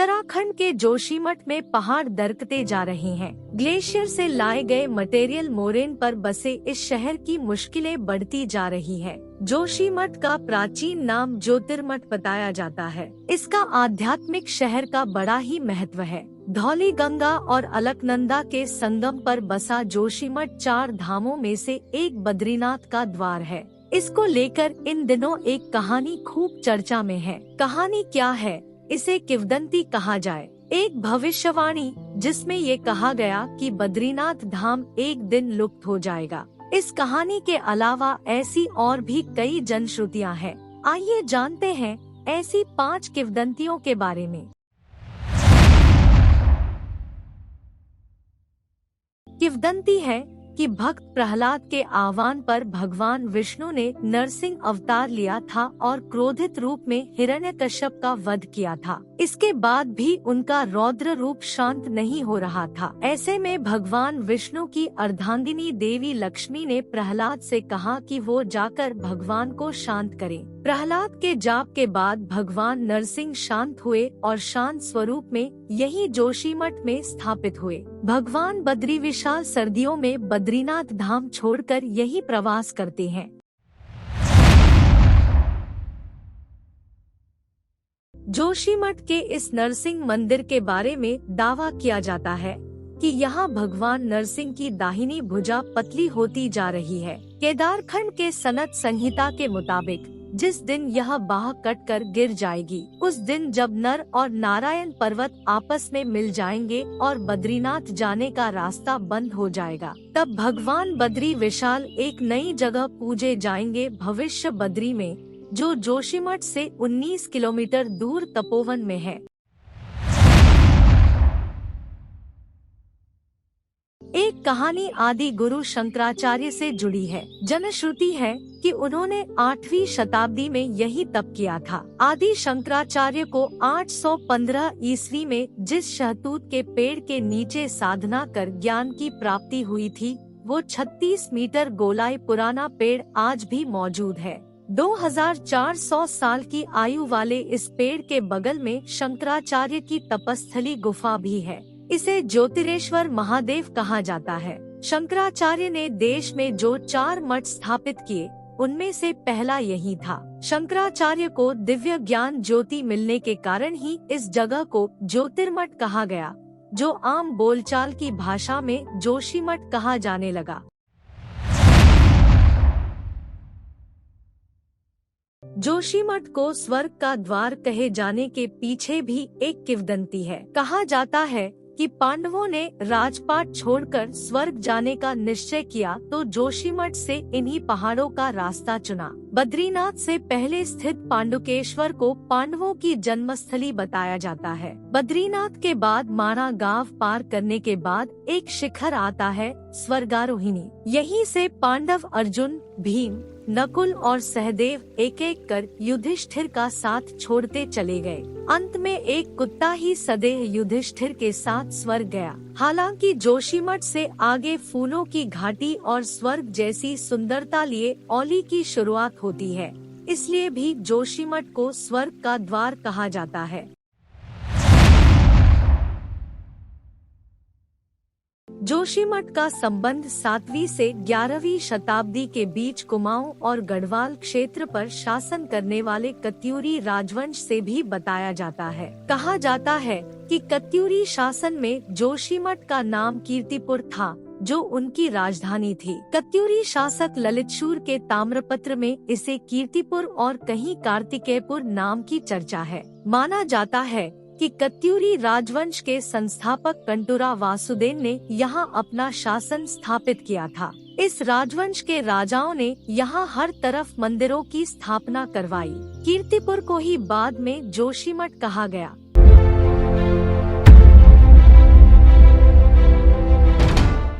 उत्तराखंड के जोशीमठ में पहाड़ दरकते जा रहे हैं। ग्लेशियर से लाए गए मटेरियल मोरेन पर बसे इस शहर की मुश्किलें बढ़ती जा रही है। जोशीमठ का प्राचीन नाम ज्योतिर्मठ बताया जाता है। इसका आध्यात्मिक शहर का बड़ा ही महत्व है। धौली गंगा और अलकनंदा के संगम पर बसा जोशीमठ 4 धामों में से एक बद्रीनाथ का द्वार है। इसको लेकर इन दिनों एक कहानी खूब चर्चा में है। कहानी क्या है? इसे किंवदंती कहा जाए। एक भविष्यवाणी जिसमें ये कहा गया कि बद्रीनाथ धाम एक दिन लुप्त हो जाएगा। इस कहानी के अलावा ऐसी और भी कई जनश्रुतियाँ हैं। आइए जानते हैं ऐसी 5 किंवदंतियों के बारे में। किंवदंती है कि भक्त प्रहलाद के आह्वान पर भगवान विष्णु ने नरसिंह अवतार लिया था और क्रोधित रूप में हिरण्यकश्यप का वध किया था। इसके बाद भी उनका रौद्र रूप शांत नहीं हो रहा था। ऐसे में भगवान विष्णु की अर्धांगिनी देवी लक्ष्मी ने प्रहलाद से कहा कि वो जाकर भगवान को शांत करे। प्रहलाद के जाप के बाद भगवान नरसिंह शांत हुए और शांत स्वरूप में यही जोशीमठ में स्थापित हुए। भगवान बद्री विशाल सर्दियों में बद्रीनाथ धाम छोड़कर यही प्रवास करते हैं। जोशीमठ के इस नरसिंह मंदिर के बारे में दावा किया जाता है कि यहाँ भगवान नरसिंह की दाहिनी भुजा पतली होती जा रही है। केदारखंड के सनत संहिता के मुताबिक जिस दिन यह बाह कटकर गिर जाएगी, उस दिन जब नर और नारायण पर्वत आपस में मिल जाएंगे और बद्रीनाथ जाने का रास्ता बंद हो जाएगा, तब भगवान बद्री विशाल एक नई जगह पूजे जाएंगे, भविष्य बद्री में, जो जोशीमठ से 19 किलोमीटर दूर तपोवन में है। एक कहानी आदि गुरु शंकराचार्य से जुड़ी है। जनश्रुति है कि उन्होंने 8वीं शताब्दी में यही तप किया था। आदि शंकराचार्य को 815 ईस्वी में जिस शहतूत के पेड़ के नीचे साधना कर ज्ञान की प्राप्ति हुई थी, वो 36 मीटर गोलाई पुराना पेड़ आज भी मौजूद है। 2400 साल की आयु वाले इस पेड़ के बगल में शंकराचार्य की तपस्थली गुफा भी है। इसे ज्योतिरेश्वर महादेव कहा जाता है। शंकराचार्य ने देश में जो 4 मठ स्थापित किए, उनमें से पहला यही था। शंकराचार्य को दिव्य ज्ञान ज्योति मिलने के कारण ही इस जगह को ज्योतिर्मठ कहा गया, जो आम बोलचाल की भाषा में जोशीमठ कहा जाने लगा। जोशीमठ को स्वर्ग का द्वार कहे जाने के पीछे भी एक किंवदंती है। कहा जाता है कि पांडवों ने राजपाट छोड़कर स्वर्ग जाने का निश्चय किया तो जोशीमठ से इन्हीं पहाड़ों का रास्ता चुना। बद्रीनाथ से पहले स्थित पांडुकेश्वर को पांडवों की जन्मस्थली बताया जाता है। बद्रीनाथ के बाद माणा गांव पार करने के बाद एक शिखर आता है, स्वर्गारोहिणी। यहीं से पांडव अर्जुन, भीम, नकुल और सहदेव एक एक कर युधिष्ठिर का साथ छोड़ते चले गए। अंत में एक कुत्ता ही सदैव युधिष्ठिर के साथ स्वर्ग गया। हालांकि जोशीमठ से आगे फूलों की घाटी और स्वर्ग जैसी सुंदरता लिए औली की शुरुआत होती है, इसलिए भी जोशीमठ को स्वर्ग का द्वार कहा जाता है। जोशीमठ का संबंध 7वीं से 11वीं शताब्दी के बीच कुमाऊं और गढ़वाल क्षेत्र पर शासन करने वाले कत्यूरी राजवंश से भी बताया जाता है। कहा जाता है कि कत्यूरी शासन में जोशीमठ का नाम कीर्तिपुर था, जो उनकी राजधानी थी। कत्यूरी शासक ललितशूर के ताम्रपत्र में इसे कीर्तिपुर और कहीं कार्तिकेयपुर नाम की चर्चा है। माना जाता है कि कत्यूरी राजवंश के संस्थापक कंटुरा वासुदेव ने यहाँ अपना शासन स्थापित किया था। इस राजवंश के राजाओं ने यहाँ हर तरफ मंदिरों की स्थापना करवाई। कीर्तिपुर को ही बाद में जोशीमठ कहा गया।